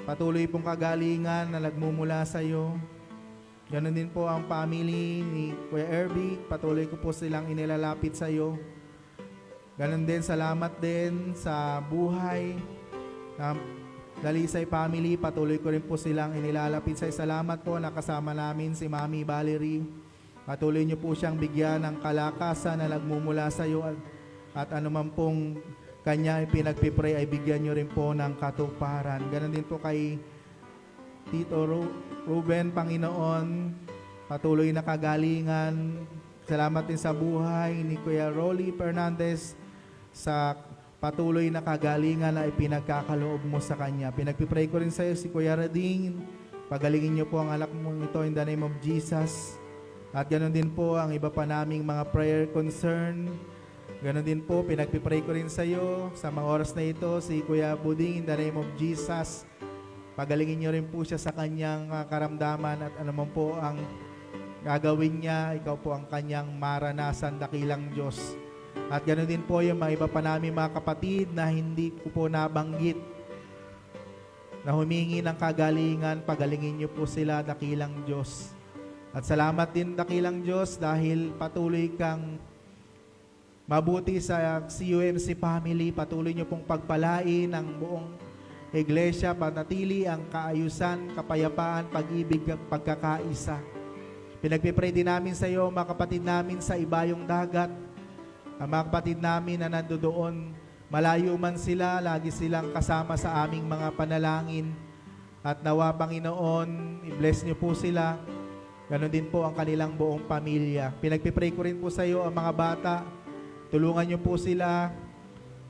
Speaker 3: patuloy pong kagalingan na nagmumula sa iyo. Ganon din po ang family ni Kuya Erby, patuloy ko po silang inilalapit sa iyo. Ganon din, salamat din sa buhay ng Dalisay family, patuloy ko rin po silang inilalapit sa iyo. Salamat po, nakasama namin si Mami Valerie. Patuloy niyo po siyang bigyan ng kalakasan na nagmumula sa iyo, at anuman pong kanya pinagpipray ay bigyan niyo rin po ng katuparan. Ganon din po kay Tito Ruben, Panginoon, patuloy na kagalingan. Salamat din sa buhay ni Kuya Rolly Fernandez, sa patuloy na kagalingan na ipinagkakaloob mo sa kanya. Pinagpipray ko rin sa iyo si Kuya Rading, pagalingin niyo po ang anak mo ito in the name of Jesus. At ganoon din po ang iba pa naming mga prayer concern. Ganoon din po, pinagpipray ko rin sa iyo sa mga oras na ito si Kuya Buding in the name of Jesus. Pagalingin niyo rin po siya sa kanyang karamdaman, at anuman po ang gagawin niya, ikaw po ang kanyang maranasan, Dakilang Diyos. At ganoon din po yung mga iba pa namin mga kapatid na hindi ko po nabanggit, na humingi ng kagalingan, pagalingin niyo po sila, Dakilang Diyos. At salamat din, Dakilang Diyos, dahil patuloy kang mabuti sa CUMC family. Patuloy niyo pong pagpalain ang buong iglesia, panatili ang kaayusan, kapayapaan, pag-ibig at pagkakaisa. Pinagpipray din namin sa iyo, mga kapatid namin sa ibayong dagat, ang mga kapatid namin na nandoon, malayo man sila, lagi silang kasama sa aming mga panalangin. At nawa, Panginoon, i-bless niyo po sila. Ganon din po ang kanilang buong pamilya. Pinagpipray ko rin po sa iyo ang mga bata. Tulungan niyo po sila,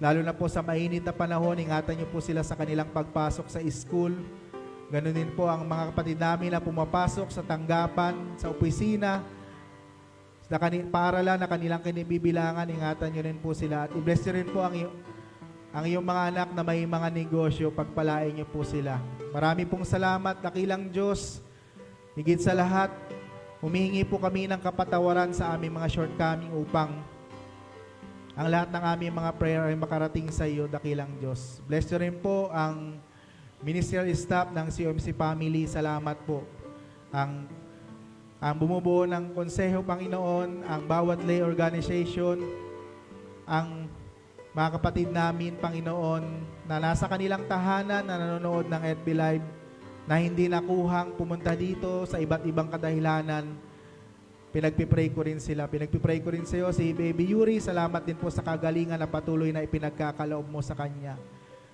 Speaker 3: lalo na po sa mainit na panahon, ingatan niyo po sila sa kanilang pagpasok sa school. Ganon din po ang mga kapatid namin na pumapasok sa tanggapan, sa opisina, sa paaralan na kanilang kinibibilangan, ingatan niyo rin po sila. At i-bless niyo rin po ang iyong mga anak na may mga negosyo, pagpalain niyo po sila. Marami pong salamat, dakilang Diyos. Higit sa lahat, humihingi po kami ng kapatawaran sa aming mga shortcoming upang ang lahat ng aming mga prayer ay makarating sa iyo, dakilang Diyos. Bless niyo rin po ang ministerial staff ng COMC family. Salamat po. Ang bumubuo ng konseho, Panginoon, ang bawat lay organization, ang mga kapatid namin, Panginoon, na nasa kanilang tahanan, na nanonood ng FB Live, na hindi nakuhang pumunta dito sa iba't ibang kadahilanan. Pinagpipray ko rin sila. Pinagpipray ko rin sa iyo, si Baby Yuri. Salamat din po sa kagalingan na patuloy na ipinagkakaloob mo sa kanya.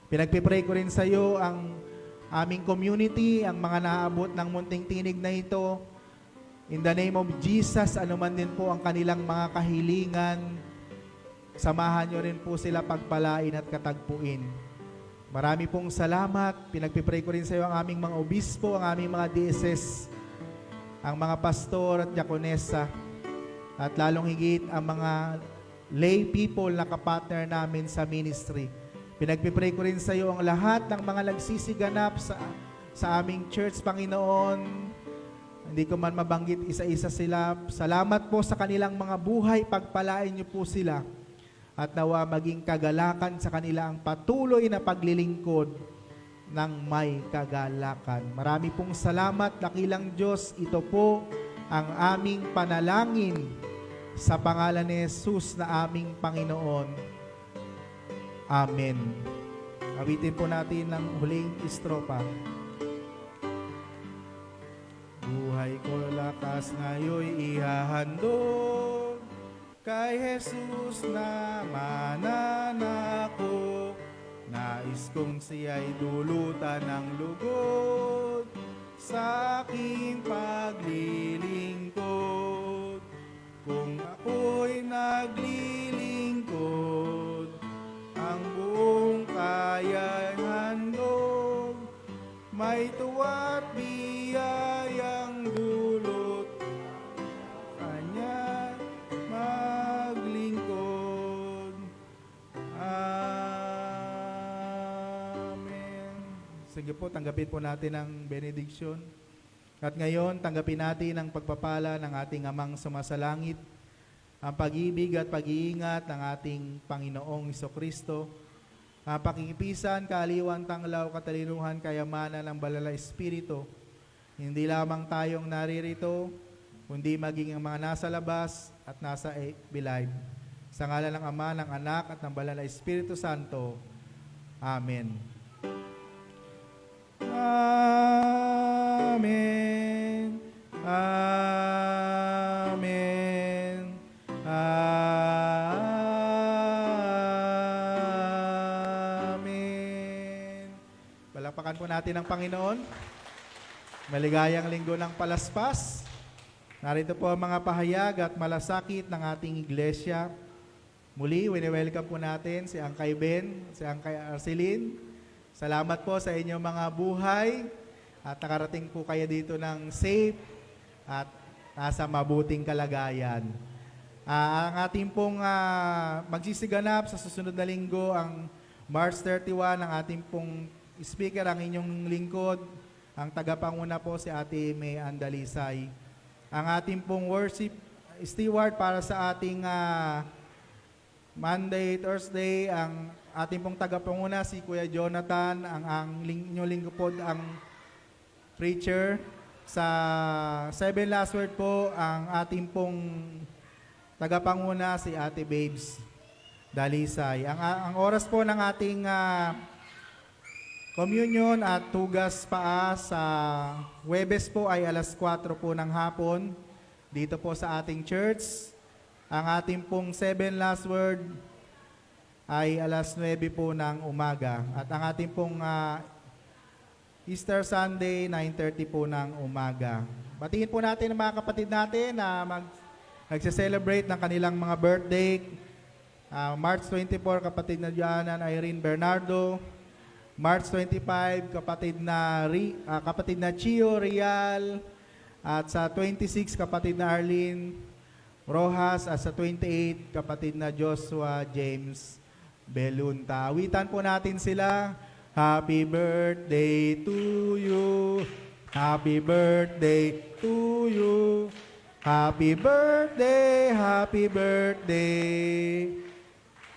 Speaker 3: Pinagpipray ko rin sa iyo ang aming community, ang mga naaabot ng munting tinig na ito. In the name of Jesus, anuman din po ang kanilang mga kahilingan, samahan nyo rin po sila pagpalain at katagpuin. Marami pong salamat. Pinagpipray ko rin sa iyo ang aming mga obispo, ang aming mga DSS, ang mga pastor at diakonesa, at lalong higit ang mga lay people na kapartner namin sa ministry. Pinagpipray ko rin sa iyo ang lahat ng mga nagsisiganap sa aming church, Panginoon. Hindi ko man mabanggit isa-isa sila. Salamat po sa kanilang mga buhay. Pagpalain niyo po sila. At nawa maging kagalakan sa kanila ang patuloy na paglilingkod ng may kagalakan. Marami pong salamat, dakilang Diyos. Ito po ang aming panalangin sa pangalan ni Jesus na aming Panginoon. Amen. Awitin po natin ng huling estropa. Buhay ko lakas ngayon ihahandog kay Jesus na mananako. Nais kong siya'y dulutan ng lugod sa aking paglilingkod. Kung ako'y naglilingkod, ang buong kaya'y handog, may tuwa't biyayang dulot, kanya maglingkod. Amen. Sige po, tanggapin po natin ang benediction. At ngayon, tanggapin natin ang pagpapala ng ating Amang sumasalangit, ang pag-ibig at pag-iingat ng ating Panginoong Hesukristo, ang pakikipisan, kaaliwan, tanglaw, katalinuhan, kayamanan ng Banal na Espiritu. Hindi lamang tayong naririto, kundi maging ang mga nasa labas at nasa Live. Sa ngalan ng Ama, ng Anak, at ng Banal na Espiritu Santo. Amen. Amen. Amen. Amen. Palakpakan po natin ang Panginoon. Maligayang linggo ng palaspas. Narito po ang mga pahayag at malasakit ng ating iglesia. Muli, wini-welcome po natin si Angkay Ben, si Angkay Arceline. Salamat po sa inyong mga buhay at nakarating po kayo dito ng safe at nasa mabuting kalagayan. Ang ating pong magsisiganap sa susunod na linggo, ang March 31, ang ating pong speaker, ang inyong lingkod, ang tagapanguna po si Ate May Andalisay. Ang ating pong worship steward para sa ating Monday, Thursday, ang ating pong tagapanguna si Kuya Jonathan, ang inyong linggo po, ang preacher. Sa 7 last word po, ang ating pong tagapanguna si Ate Babes Dalisay. Ang oras po ng ating Communion at hugas paa sa Huwebes po ay alas 4 po ng hapon dito po sa ating church. Ang ating pong 7 last word ay alas 9 po ng umaga. At ang ating pong Easter Sunday, 9:30 po ng umaga. Batiin po natin ang mga kapatid natin na nagse-celebrate ng kanilang mga birthday. March 24, kapatid na Joanna Irene Bernardo. March 25, kapatid na Chio Real. At sa 26, kapatid na Arlene Rojas. At sa 28, kapatid na Joshua James Belunta. Awitan po natin sila. Happy birthday to you. Happy birthday to you. Happy birthday, happy birthday.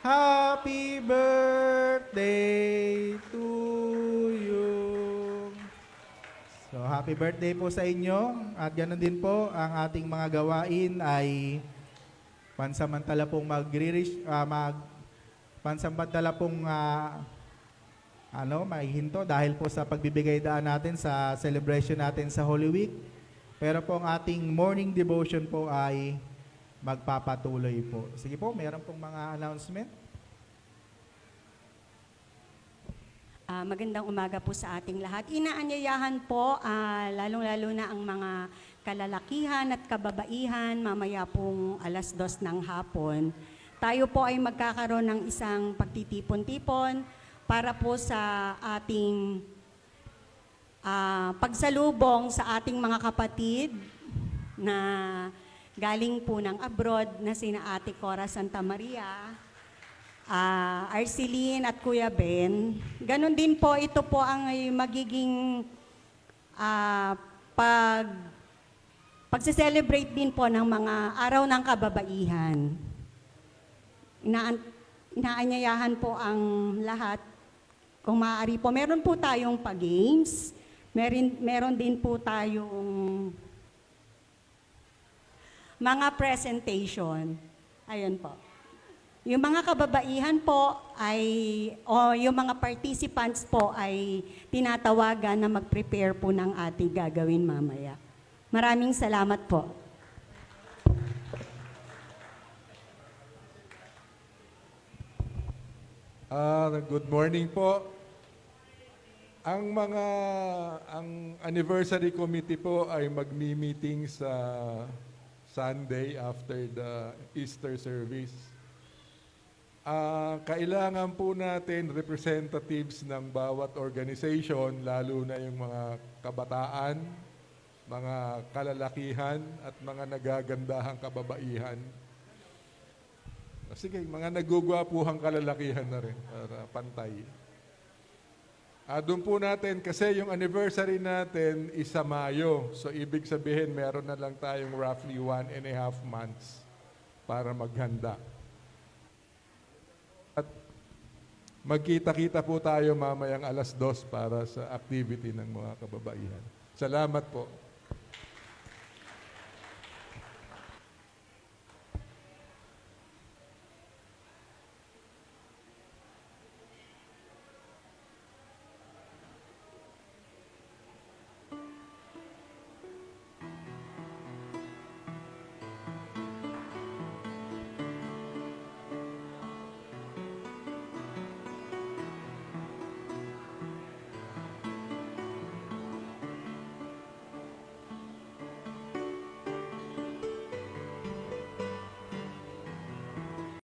Speaker 3: Happy birthday to you. So, happy birthday po sa inyo. At ganoon din po, ang ating mga gawain ay pansamantala pong maihinto dahil po sa pagbibigay daan natin sa celebration natin sa Holy Week. Pero po ang ating morning devotion po ay magpapatuloy po. Sige po, meron pong mga announcement.
Speaker 4: Magandang umaga po sa ating lahat. Inaanyayahan po, lalong-lalo na ang mga kalalakihan at kababaihan, mamaya pong alas 2 ng hapon. Tayo po ay magkakaroon ng isang pagtitipon-tipon para po sa ating pagsalubong sa ating mga kapatid na galing po ng abroad na sina Ate Cora Santa Maria, Arceline at Kuya Ben. Ganon din po, ito po ang magiging pagse-celebrate din po ng mga araw ng kababaihan. Inaanyayahan po ang lahat. Kung maaari po, meron po tayong pa-games. Meron din po tayong mga presentation. Ayun po. Yung mga kababaihan po yung mga participants po ay tinatawagan na mag-prepare po ng ating gagawin mamaya. Maraming salamat po.
Speaker 5: Good morning po. Ang anniversary committee po ay magmi-meeting sa Sunday after the Easter service. Kailangan po natin representatives ng bawat organization, lalo na yung mga kabataan, mga kalalakihan at mga nagagandahang kababaihan. Sige, mga nagugwapuhang kalalakihan na rin para pantay. Doon po natin, kasi yung anniversary natin is sa Mayo. So, ibig sabihin, meron na lang tayong roughly 1.5 months para maghanda. At magkita-kita po tayo mamayang alas 2 para sa activity ng mga kababaihan. Salamat po.